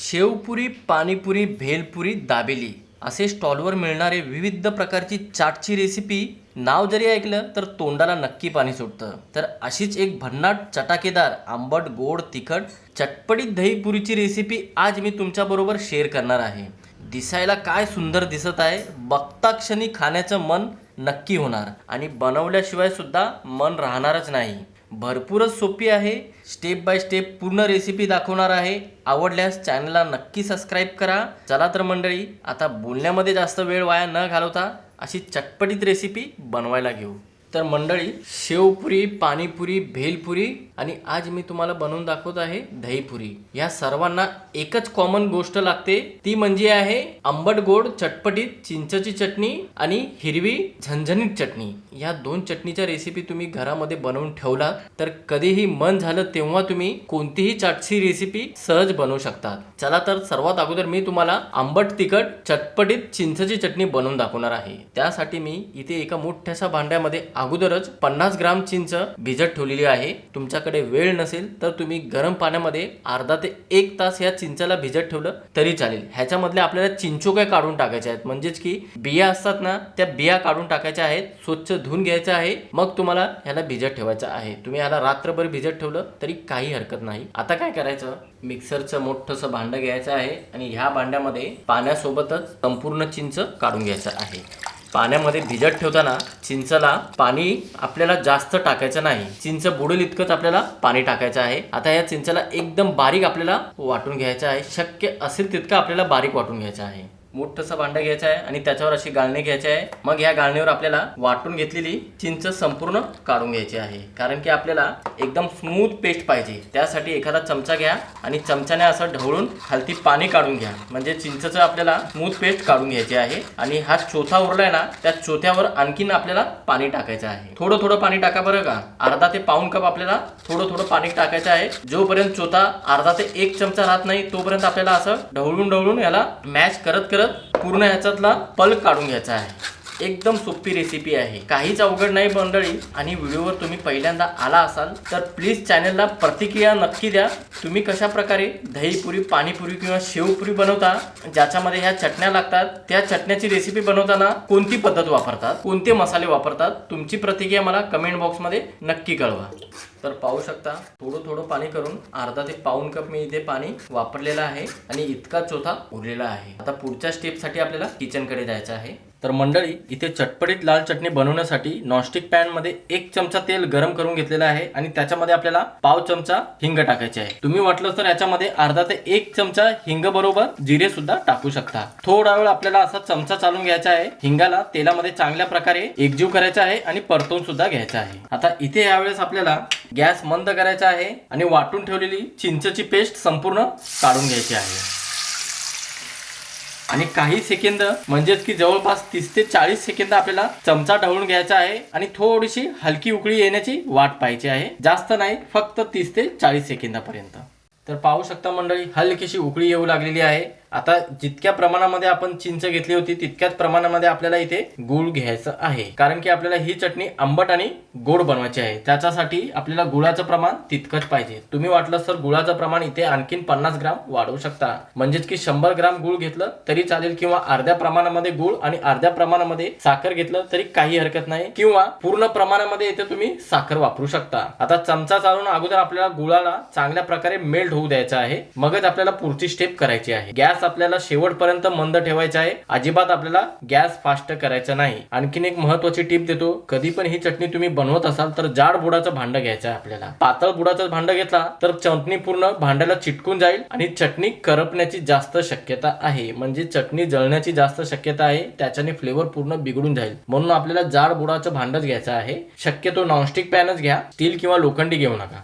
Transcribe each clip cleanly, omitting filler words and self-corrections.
शेवपुरी, पाणीपुरी, भेलपुरी, दाबेली असे स्टॉलवर मिळणारे विविध प्रकारची चाटची रेसिपी नाव जरी ऐकलं तर तोंडाला नक्की पाणी सुटतं. तर अशीच एक भन्नाट चटाकेदार आंबट गोड तिखट चटपटीत दहीपुरीची रेसिपी आज मी तुमच्याबरोबर शेअर करणार आहे. दिसायला काय सुंदर दिसत आहे, बघता क्षणी खाण्याचं मन नक्की होणार आणि बनवल्याशिवाय सुद्धा मन राहणारच नाही. भरपूरच सोपी आहे. स्टेप बाय स्टेप पूर्ण रेसिपी दाखवणार आहे. आवडल्यास चॅनलला नक्की सबस्क्राईब करा. चला तर मंडळी, आता बोलण्यामध्ये जास्त वेळ वाया न घालवता अशी चटपटीत रेसिपी बनवायला घेऊ. तर मंडळी, शेवपुरी, पाणीपुरी, भेलपुरी आणि आज मी तुम्हाला बनवून दाखवत आहे दहीपुरी. या सर्वांना एकच कॉमन गोष्ट लागते, ती म्हणजे आहे आंबट गोड चटपटीत चिंचची चटणी आणि हिरवी झणझणीत चटणी. या दोन चटणीच्या रेसिपी तुम्ही घरामध्ये बनवून ठेवला तर कधीही मन झालं तेव्हा तुम्ही कोणतीही चाटची रेसिपी सहज बनवू शकता. चला तर सर्वात अगोदर मी तुम्हाला आंबट तिखट चटपटीत चिंचची चटणी बनवून दाखवणार आहे. त्यासाठी मी इथे एका मोठ्याशा भांड्यामध्ये अगोदरच 50 ग्राम चिंच भिजत ठेवलेली आहे. तुमच्याकडे वेळ नसेल तर तुम्ही गरम पाण्यामध्ये अर्धा ते 1 तास या चिंचाला भिजत ठेवलं तरी चालेल. ह्याच्यामधले आपल्याला चिंचोक्या काढून टाकायच्या आहेत, म्हणजेच की बिया असतात ना, त्या बिया काढून टाकायच्या आहेत. स्वच्छ धुवून घ्यायचं आहे, मग तुम्हाला ह्याला भिजत ठेवायचं आहे. तुम्ही ह्याला रात्रभर भिजत ठेवलं तरी काही हरकत नाही. आता काय करायचं, मिक्सरचं मोठंसं भांडं घ्यायचं आहे आणि ह्या भांड्यामध्ये पाण्यासोबतच संपूर्ण चिंच काढून घ्यायचं आहे. पाण्यामध्ये भिजत ठेवताना चिंचला पाणी आपल्याला जास्त टाकायचं नाही. चिंच बुडेल इतकंच आपल्याला पाणी टाकायचं आहे. आता या चिंचला एकदम बारीक आपल्याला वाटून घ्यायचं आहे. शक्य असेल तितकं आपल्याला बारीक वाटून घ्यायचं आहे. मोठंसं भांडं घ्यायचं आहे आणि त्याच्यावर अशी गाळणी घ्यायची आहे. मग या गाळणीवर आपल्याला वाटून घेतलेली चिंच संपूर्ण काढून घ्यायची आहे. कारण की आपल्याला एकदम स्मूथ पेस्ट पाहिजे. त्यासाठी एखादा चमचा घ्या आणि चमच्याने असं ढवळून खालती पाणी काढून घ्या, म्हणजे चिंचचं आपल्याला स्मूथ पेस्ट काढून घ्यायची आहे. आणि हा चोथा उरलाय ना, त्या चोथ्यावर आणखीन आपल्याला पाणी टाकायचं आहे. थोडं थोडं पाणी टाका बरं का. अर्धा ते पाऊण कप आपल्याला थोडं थोडं पाणी टाकायचं आहे. जोपर्यंत चोथा अर्धा ते 1 चमचा राहत नाही तोपर्यंत आपल्याला असं ढवळून याला मॅच करत पूर्ण ह्याच्यातला पल्प काढून घ्यायचा आहे. एकदम सोपी रेसिपी आहे, काहीच अवघड नाही मंडळी. आणि व्हिडिओवर तुम्ही पहिल्यांदा आला असाल तर प्लीज चॅनलला प्रतिक्रिया नक्की द्या. तुम्ही कशा प्रकारे दहीपुरी, पाणीपुरी किंवा शेवपुरी बनवता, ज्याच्यामध्ये ह्या चटण्या लागतात, त्या चटण्याची रेसिपी बनवताना कोणती पद्धत वापरतात, कोणते मसाले वापरतात, तुमची प्रतिक्रिया मला कमेंट बॉक्समध्ये नक्की कळवा. तर पाहू शकता, थोडं थोडं पाणी करून अर्धा ते पाऊण कप मी इथे पाणी वापरलेलं आहे आणि इतका चोथा उरलेला आहे. आता पुढच्या स्टेपसाठी आपल्याला किचनकडे जायचं आहे. तर मंडळी, इथे चटपटीत लाल चटणी बनवण्यासाठी नॉनस्टिक पॅन मध्ये 1 चमचा तेल गरम करून घेतलेला आहे आणि त्याच्यामध्ये आपल्याला पाव चमचा हिंग टाकायचे आहे. तुम्ही वाटलं तर याच्यामध्ये अर्धा ते 1 चमचा हिंग बरोबर जिरे सुद्धा टाकू शकता. थोडा वेळ आपल्याला असा चमचा चालून घ्यायचा आहे. हिंगाला तेलामध्ये चांगल्या प्रकारे एकजीव करायचा आहे आणि परतून सुद्धा घ्यायचा आहे. आता इथे यावेळेस आपल्याला गॅस मंद करायचा आहे आणि वाटून ठेवलेली चिंचची पेस्ट संपूर्ण काढून घ्यायची आहे. आणि काही सेकंद, म्हणजेच की जवळपास 30 ते 40 सेकंद आपल्याला चमचा ढवळून घ्यायचा आहे आणि थोडीशी हलकी उकळी येण्याची वाट पाहायची आहे. जास्त नाही, फक्त 30 ते 40 सेकंदापर्यंत. तर पाहू शकता मंडळी, हलकीशी उकळी येऊ लागलेली आहे. आता जितक्या प्रमाणामध्ये आपण चिंच घेतली होती तितक्याच प्रमाणामध्ये आपल्याला इथे गूळ घ्यायचं आहे. कारण की आपल्याला ही चटणी आंबट आणि गोड बनवायची आहे. त्याच्यासाठी आपल्याला गुळाचं प्रमाण तितकंच पाहिजे. तुम्ही वाटलं तर गुळाचं प्रमाण इथे आणखीन 50 ग्राम वाढवू शकता. म्हणजेच की 100 ग्राम गूळ घेतलं तरी चालेल, किंवा अर्ध्या प्रमाणामध्ये गूळ आणि अर्ध्या प्रमाणामध्ये साखर घेतलं तरी काही हरकत नाही, किंवा पूर्ण प्रमाणामध्ये इथे तुम्ही साखर वापरू शकता. आता चमचा चालून अगोदर आपल्याला गुळाला चांगल्या प्रकारे मेल्ट होऊ द्यायचं आहे. मगच आपल्याला पुढची स्टेप करायची आहे. गॅस आपल्याला शेवटपर्यंत मंद ठेवायचा आहे. अजिबात आपल्याला गॅस फास्ट करायचा नाही. आणखीन एक महत्वाची टिप देतो, कधी पण ही चटणी तुम्ही बनवत असाल तर जाड बुडाचं भांडं घ्यायचं आहे आपल्याला. पातळ बुडाचं भांडं घेतला तर चटणी पूर्ण भांड्याला चिटकून जाईल आणि चटणी करपण्याची जास्त शक्यता आहे, म्हणजे चटणी जळण्याची जास्त शक्यता आहे. त्याच्याने फ्लेवर पूर्ण बिघडून जाईल. म्हणून आपल्याला जाड बुडाचं भांडंच घ्यायचं आहे. शक्यतो नॉनस्टिक पॅनच घ्या, स्टील किंवा लोखंडी घेऊ नका.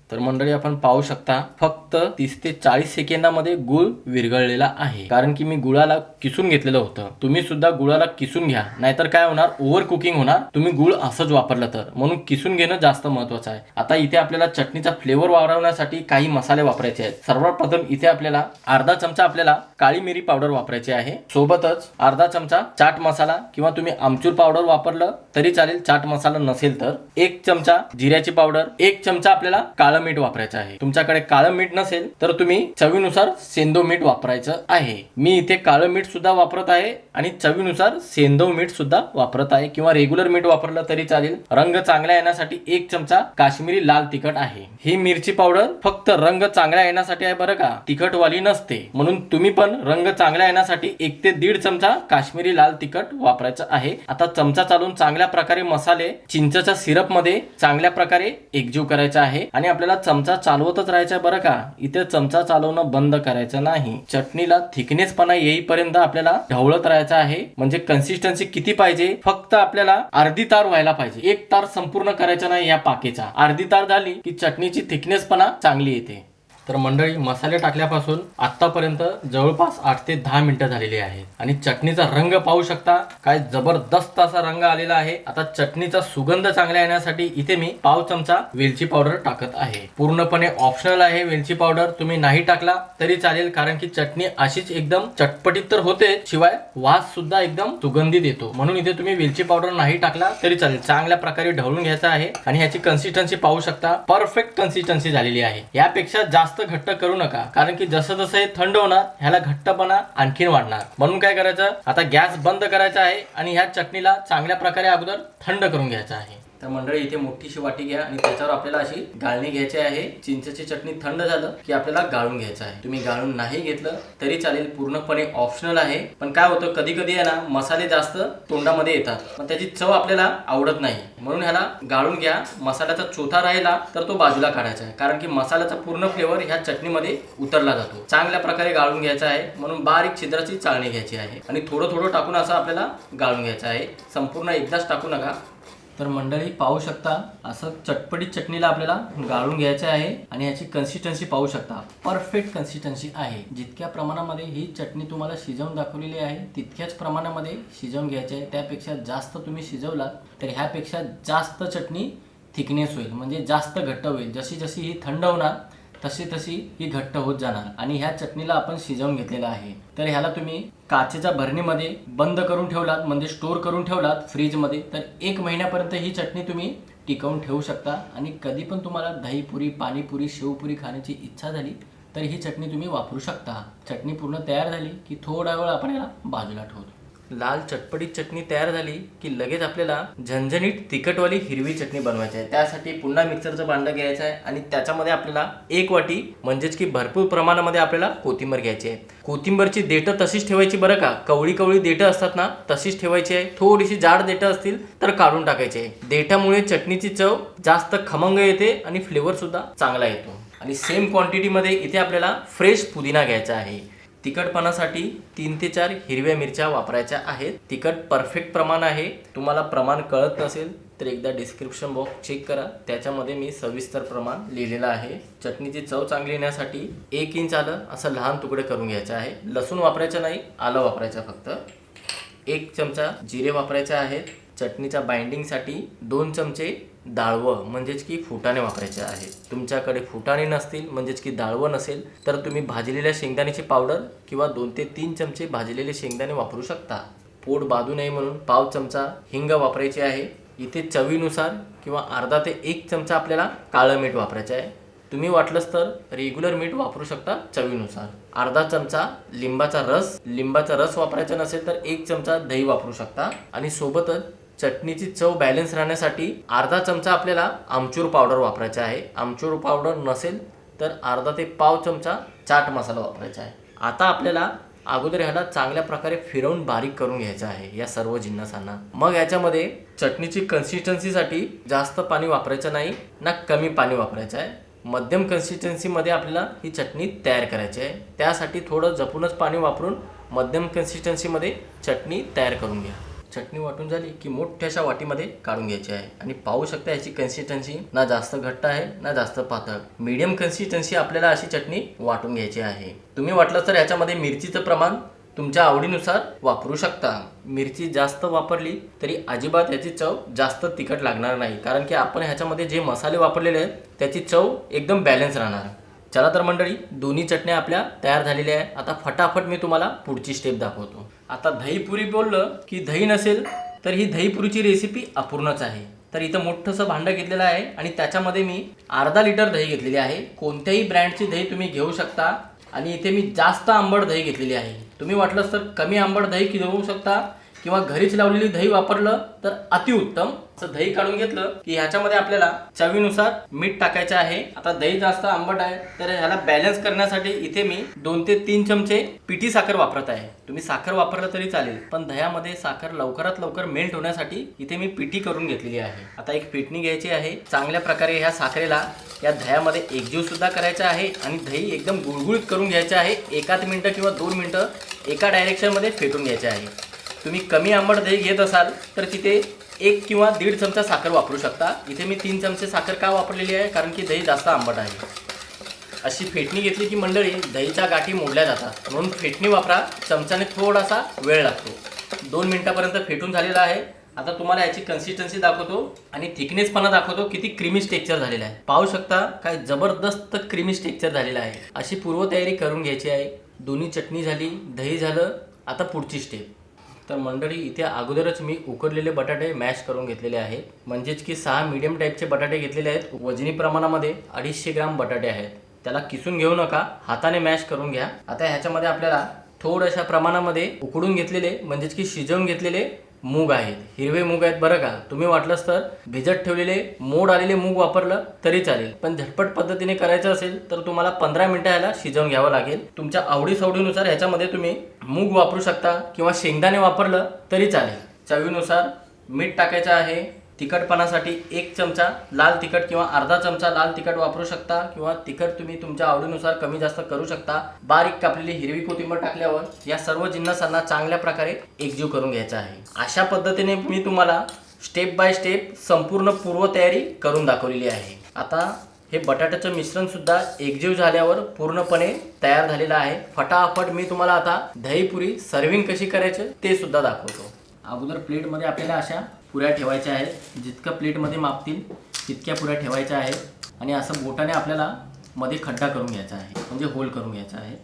तर मंडळी, आपण पाहू शकता फक्त 30 ते 40 सेकंदामध्ये गुळ विरघळलेला आहे. कारण की मी गुळाला किसून घेतलेलं होतं. तुम्ही सुद्धा गुळाला किसून घ्या, नाहीतर काय होणार, ओव्हर कुकिंग होणार तुम्ही गुळ असंच वापरलं तर. म्हणून किसून घेणं जास्त महत्वाचं आहे. आता इथे आपल्याला चटणीचा फ्लेवर वाढवण्यासाठी काही मसाले वापरायचे आहेत. सर्वप्रथम इथे आपल्याला अर्धा चमचा आपल्याला काळी मिरी पावडर वापरायची आहे. सोबतच अर्धा चमचा चाट मसाला, किंवा तुम्ही आमचूर पावडर वापरलं तरी चालेल, चाट मसाला नसेल तर. 1 चमचा जिऱ्याची पावडर, 1 चमचा आपल्याला काळं मीठ वापरायचं आहे. तुमच्याकडे काळं मीठ नसेल तर तुम्ही चवीनुसार सेंधव मीठ वापरायचं आहे. मी इथे काळं मीठ सुद्धा वापरत आहे आणि चवीनुसार सेंधव मीठ सुद्धा वापरत आहे, किंवा रेग्युलर मीठ वापरलं तरी चालेल. रंग चांगला येण्यासाठी 1 चमचा काश्मीरी लाल तिखट आहे. ही मिरची पावडर फक्त रंग चांगला येण्यासाठी आहे बरं का, तिखटवाली नसते. म्हणून तुम्ही पण रंग चांगला येण्यासाठी 1 ते 1.5 चमचा काश्मीरी लाल तिखट वापरायचं आहे. आता चमचा चालून चांगल्या प्रकारे मसाले चिंचच्या सिरप मध्ये चांगल्या प्रकारे एकजीव करायचा आहे आणि आपल्याला चमचा चालवतच राहायचा बरं का. इथे चमचा चालवणं बंद करायचं नाही. चटणीला थिकनेसपणा येईपर्यंत आपल्याला ढवळत राहायचं आहे. म्हणजे कन्सिस्टन्सी किती पाहिजे, फक्त आपल्याला अर्धी तार व्हायला पाहिजे. 1 तार संपूर्ण करायचा नाही या पाकेचा. अर्धी तार झाली की चटणीची थिकनेसपणा चांगली येते. तर मंडळी, मसाले टाकल्यापासून आतापर्यंत जवळपास 8 ते 10 मिनिटं झालेली आहेत आणि चटणीचा रंग पाहू शकता, काय जबरदस्त असा रंग आलेला आहे. आता चटणीचा सुगंध चांगला येण्यासाठी इथे मी पाव चमचा वेलची पावडर टाकत आहे. पूर्णपणे ऑप्शनल आहे वेलची पावडर, तुम्ही नाही टाकला तरी चालेल, कारण की चटणी अशीच एकदम चटपटीत तर होते, शिवाय वास सुद्धा एकदम सुगंधित येतो. म्हणून इथे तुम्ही वेलची पावडर नाही टाकला तरी चालेल. चांगल्या प्रकारे ढवळून घ्यायचा आहे आणि ह्याची कन्सिस्टन्सी पाहू शकता, परफेक्ट कन्सिस्टन्सी झालेली आहे. यापेक्षा जास्त घट्ट करू नका, कारण की जसं जसं हे थंड होणार ह्याला घट्टपणा आणखीन वाढणार. म्हणून काय करायचं, आता गॅस बंद करायचा आहे आणि ह्या चटणीला चांगल्या प्रकारे अगोदर थंड करून घ्यायचं आहे. तर मंडळी, इथे मोठीशी वाटी घ्या आणि त्याच्यावर आपल्याला अशी गाळणी घ्यायची आहे. चिंचेची चटणी थंड झालं की आपल्याला गाळून घ्यायचं आहे. तुम्ही गाळून नाही घेतलं तरी चालेल, पूर्णपणे ऑप्शनल आहे. पण काय होतं, कधी कधी आहे ना, मसाले जास्त तोंडामध्ये येतात, पण त्याची चव आपल्याला आवडत नाही. म्हणून ह्याला गाळून घ्या. मसाल्याचा चोथा राहिला तर तो बाजूला काढायचा आहे, कारण की मसाल्याचा पूर्ण फ्लेवर ह्या चटणीमध्ये उतरला जातो. चांगल्या प्रकारे गाळून घ्यायचा आहे. म्हणून बारीक छिद्राची चाळणी घ्यायची आहे आणि थोडं थोडं टाकून असं आपल्याला गाळून घ्यायचं आहे. संपूर्ण एकदाच टाकू नका. तर मंडळी, पाहू शकता असं चटपटीत चटणीला आपल्याला गाळून घ्यायचं आहे आणि याची कन्सिस्टन्सी पाहू शकता, परफेक्ट कन्सिस्टन्सी आहे. जितक्या प्रमाणामध्ये ही चटणी तुम्हाला शिजवून दाखवलेली आहे तितक्याच प्रमाणामध्ये शिजवून घ्यायचे आहे. त्यापेक्षा जास्त तुम्ही शिजवलात तर ह्यापेक्षा जास्त चटणी थिकनेस होईल, म्हणजे जास्त घट्ट होईल. जशी जशी ही थंड होणार तशी तशी ही घट्ट होत जाणार. आणि ह्या चटणीला आपण शिजवून घेतलेला आहे. तर ह्याला तुम्ही काचेच्या भरणीमध्ये बंद करून ठेवलात, म्हणजे स्टोर करून ठेवलात फ्रीजमध्ये, तर 1 महिन्यापर्यंत ही चटणी तुम्ही टिकवून ठेवू शकता. आणि कधी पण तुम्हाला दहीपुरी, पाणीपुरी, शेवपुरी खाण्याची इच्छा झाली तर ही चटणी तुम्ही वापरू शकता. चटणी पूर्ण तयार झाली की थोडा वेळ आपण याला बाजूला ठेवतो. लाल चटपटीत चटणी तयार झाली की लगेच आपल्याला झणझणीत तिखटवाली हिरवी चटणी बनवायची आहे. त्यासाठी पुन्हा मिक्सरचं भांडं घ्यायचं आहे आणि त्याच्यामध्ये आपल्याला 1 वाटी म्हणजेच की भरपूर प्रमाणामध्ये आपल्याला कोथिंबीर घ्यायची आहे. कोथिंबीरची देठं तशीच ठेवायची बरं का, कवळी कवळी देठं असतात ना तशीच ठेवायची आहे. थोडीशी जाड देठं असतील तर काढून टाकायची आहे. देठामुळे चटणीची चव जास्त खमंग येते आणि फ्लेवर सुद्धा चांगला येतो. आणि सेम क्वांटिटीमध्ये इथे आपल्याला फ्रेश पुदिना घ्यायचा आहे. तिखटपणासाठी 3 ते 4 हिरव्या मिरच्या वापरायच्या आहेत. तिखट परफेक्ट प्रमाण आहे. तुम्हाला प्रमाण कळत नसेल तर एकदा डिस्क्रिप्शन बॉक्स चेक करा, त्याच्यामध्ये मी सविस्तर प्रमाण लिहिलेलं आहे. चटणीची चव चांगली येण्यासाठी 1 इंच आलं असं लहान तुकडे करून घ्यायचं आहे. लसूण वापरायचं नाही, आलं वापरायचं फक्त. 1 चमचा जिरे वापरायचे आहेत. चटणीच्या बाइंडिंगसाठी 2 चमचे डाळवं म्हणजेच की फुटाणे वापरायचे आहेत. तुमच्याकडे फुटाणे नसतील म्हणजेच की डाळवं नसेल तर तुम्ही भाजलेल्या शेंगदाण्याची पावडर किंवा 2 ते 3 चमचे भाजलेले शेंगदाणे वापरू शकता. पोट बाधू नये म्हणून पाव चमचा हिंग वापरायची आहे. इथे चवीनुसार किंवा अर्धा ते 1 चमचा आपल्याला काळं मीठ वापरायचं आहे. तुम्ही वाटलंच तर रेग्युलर मीठ वापरू शकता चवीनुसार. अर्धा चमचा लिंबाचा रस वापरायचा नसेल तर 1 चमचा दही वापरू शकता. आणि सोबतच चटणीची चव बॅलन्स राहण्यासाठी अर्धा चमचा आपल्याला आमचूर पावडर वापरायचा आहे. आमचूर पावडर नसेल तर अर्धा ते पाव चमचा चाट मसाला वापरायचा आहे. आता आपल्याला अगोदर ह्याला चांगल्या प्रकारे फिरवून बारीक करून घ्यायचं आहे या सर्व जिन्नसांना. मग याच्यामध्ये चटणीची कन्सिस्टन्सीसाठी जास्त पाणी वापरायचं नाही ना कमी पाणी वापरायचं आहे. मध्यम कन्सिस्टन्सीमध्ये आपल्याला ही चटणी तयार करायची आहे. त्यासाठी थोडं जपूनच पाणी वापरून मध्यम कन्सिस्टन्सीमध्ये चटणी तयार करून घ्या. चटणी वाटून झाली की मोठ्याशा वाटीमध्ये काढून घ्यायची आहे. आणि पाहू शकता याची कन्सिस्टन्सी ना जास्त घट्ट आहे ना जास्त पातळ, मीडियम कन्सिस्टन्सी आपल्याला अशी चटणी वाटून घ्यायची आहे. तुम्ही वाटलं तर याच्यामध्ये मिरचीचं प्रमाण तुमच्या आवडीनुसार वापरू शकता. मिरची जास्त वापरली तरी अजिबात याची चव जास्त तिखट लागणार नाही, कारण की आपण ह्याच्यामध्ये जे मसाले वापरलेले आहेत त्याची चव एकदम बॅलन्स राहणार. चला तर मंडळी, दोन्ही चटण्या आपल्या तयार झालेल्या आहे. आता फटाफट मी तुम्हाला पुढची स्टेप दाखवतो. आता दहीपुरी बोललं की दही नसेल तर ही दहीपुरीची रेसिपी अपूर्णच आहे. तर इथं मोठंसं भांडं घेतलेलं आहे आणि त्याच्यामध्ये मी अर्धा लिटर दही घेतलेली आहे. कोणत्याही ब्रँडची दही तुम्ही घेऊ शकता. आणि इथे मी जास्त आंबट दही घेतलेली आहे. तुम्ही वाटलंच तर कमी आंबट दही घेऊ शकता किंवा घरीच लावलेली दही वापरलं तर अतिउत्तम. असं दही काढून घेतलं की ह्याच्यामध्ये आपल्याला चवीनुसार मीठ टाकायचं आहे. आता दही जास्त आंबट आहे तर ह्याला बॅलन्स करण्यासाठी इथे मी 2 ते 3 चमचे पिठी साखर वापरत आहे. तुम्ही साखर वापरलं तरी चालेल, पण दह्यामध्ये साखर लवकरात लवकर मेल्ट होण्यासाठी इथे मी पिठी करून घेतलेली आहे. आता एक फेटणी घ्यायची आहे. चांगल्या प्रकारे ह्या साखरेला या दह्यामध्ये एकजीव सुद्धा करायचा आहे आणि दही एकदम गुळगुळीत करून घ्यायचं आहे. 1 मिनिटं किंवा 2 मिनिटं एका डायरेक्शनमध्ये फेटून घ्यायचे आहे. तुम्ही कमी आंबट दही घेत असाल तर तिथे 1 किंवा 1.5 चमचा साखर वापरू शकता. इथे मी 3 चमचे साखर का वापरलेली आहे, कारण की दही जास्त आंबट आहे. अशी फेटणी घेतली की मंडळी दहीच्या गाठी मोडल्या जातात, म्हणून फेटणी वापरा. चमच्याने थोडासा वेळ लागतो. 2 मिनिटापर्यंत फेटून झालेला आहे. आता तुम्हाला याची कन्सिस्टन्सी दाखवतो आणि थिकनेसपणा दाखवतो, किती क्रीमी टेक्स्चर झालेला आहे. पाहू शकता काय जबरदस्त क्रीमी टेक्स्चर झालेला आहे. अशी पूर्वतयारी करून घ्यायची आहे. दोन्ही चटणी झाली, दही झालं. आता पुढची स्टेप. तर मंडळी इथे अगोदरच मी उकडलेले बटाटे मॅश करून घेतलेले आहे. म्हणजेच की 6 मीडियम टाईपचे बटाटे घेतलेले आहेत. वजनी प्रमाणामध्ये 250 ग्राम बटाटे आहेत. त्याला किसून घेऊ नका, हाताने मॅश करून घ्या. आता ह्याच्यामध्ये आपल्याला थोड्याशा प्रमाणामध्ये उकडून घेतलेले म्हणजेच की शिजवून घेतलेले मूग आहेत. हिरवे मूग आहेत बरं का. तुम्ही वाटलंच तर भिजत ठेवलेले मोड आलेले मूग वापरलं तरी चालेल, पण झटपट पद्धतीने करायचं असेल तर तुम्हाला 15 मिनिटं ह्याला शिजवून घ्यावं लागेल. तुमच्या आवडीसवडीनुसार ह्याच्यामध्ये तुम्ही मूग वापरू शकता किंवा शेंगदाणे वापरलं तरी चालेल. चवीनुसार मीठ टाकायचं आहे. तिखटपणासाठी 1 चमचा लाल तिखट किंवा अर्धा चमचा लाल तिखट वापरू शकता किंवा तिखट तुम्ही तुमच्या आवडीनुसार कमी जास्त करू शकता. बारीक कापलेली हिरवी कोथिंबीर टाकल्यावर या सर्व जिन्नसांना चांगल्या प्रकारे एकजीव करून घ्यायचा आहे. अशा पद्धतीने मी तुम्हाला स्टेप बाय स्टेप संपूर्ण पूर्वतयारी करून दाखवलेली आहे. आता हे बटाट्याचं मिश्रण सुद्धा एकजीव झाल्यावर पूर्णपणे तयार झालेलं आहे. फटाफट मी तुम्हाला आता दहीपुरी सर्विंग कशी करायचं ते सुद्धा दाखवतो. अगोदर प्लेटमध्ये आपल्याला अशा पुऱ्या ठेवायच्या आहेत. जितकं प्लेटमध्ये मापतील तितक्या पुऱ्या ठेवायच्या आहेत आणि असं बोटाने आपल्याला मध्ये खड्डा करून घ्यायचा आहे, म्हणजे होल करून घ्यायचा आहे.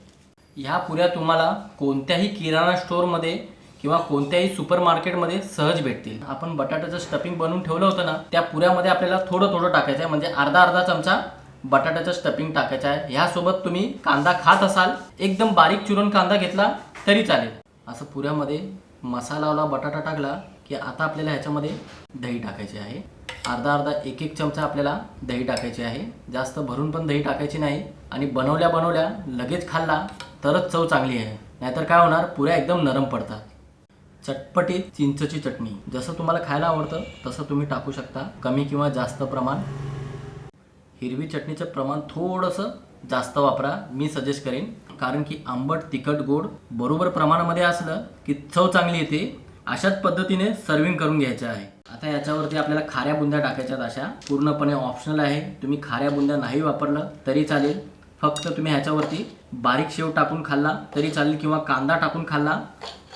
ह्या पुऱ्या तुम्हाला कोणत्याही किराणा स्टोअरमध्ये किंवा कोणत्याही सुपर मार्केटमध्ये सहज भेटतील. आपण बटाट्याचं स्टफिंग बनवून ठेवलं होतं ना, त्या पुऱ्यामध्ये आपल्याला थोडं थोडं टाकायचं आहे, म्हणजे अर्धा चमचा बटाट्याचं स्टफिंग टाकायचं आहे. ह्यासोबत तुम्ही कांदा खात असाल एकदम बारीक चिरून कांदा घेतला तरी चालेल. असं पुऱ्यामध्ये मसालावाला बटाटा टाकला की आता आपल्याला ह्याच्यामध्ये दही टाकायचे आहे. अर्धा 1 चमचा आपल्याला दही टाकायची आहे. जास्त भरून पण दही टाकायची नाही. आणि बनवल्या लगेच खाल्ला तरच चव चांगली आहे, नाहीतर काय होणार, पुऱ्या एकदम नरम पडतात. चटपटीत चिंचची चटणी जसं तुम्हाला खायला आवडतं तसं तुम्ही टाकू शकता, कमी किंवा जास्त प्रमाण. हिरवी चटणीचं प्रमाण थोडंसं जास्त वापरा, मी सजेस्ट करेन, कारण की आंबट तिखट गोड बरोबर प्रमाणामध्ये असलं की चव चांगली येते. अशाच पद्धतीने सर्विंग करून घ्यायचं आहे. आता याच्यावरती आपल्याला खाऱ्या बुंद्या टाकायच्यात. अशा पूर्णपणे ऑप्शनल आहे. तुम्ही खाऱ्या बुंद्या नाही वापरलं तरी चालेल. फक्त तुम्ही ह्याच्यावरती बारीक शेव टाकून खाल्ला तरी चालेल किंवा कांदा टाकून खाल्ला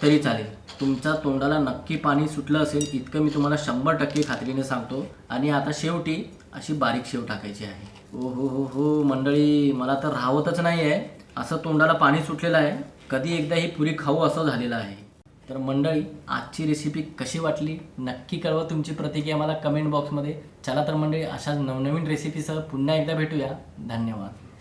तरी चालेल. तुमच्या तोंडाला नक्की पाणी सुटलं असेल इतकं मी तुम्हाला 100% खात्रीने सांगतो. आणि आता शेवटी अशी बारीक शेव टाकायची आहे. ओ हो मंडळी, मला तर राहवतच नाही आहे, असं तोंडाला पाणी सुटलेलं आहे. कधी एकदा ही पुरी खाऊ असं झालेलं आहे. तर मंडळी, आजची रेसिपी कशी वाटली नक्की कळवा तुमची प्रतिक्रिया मला कमेंट बॉक्समध्ये. चला तर मंडळी, अशाच नवनवीन रेसिपीसह पुन्हा एकदा भेटूया. धन्यवाद.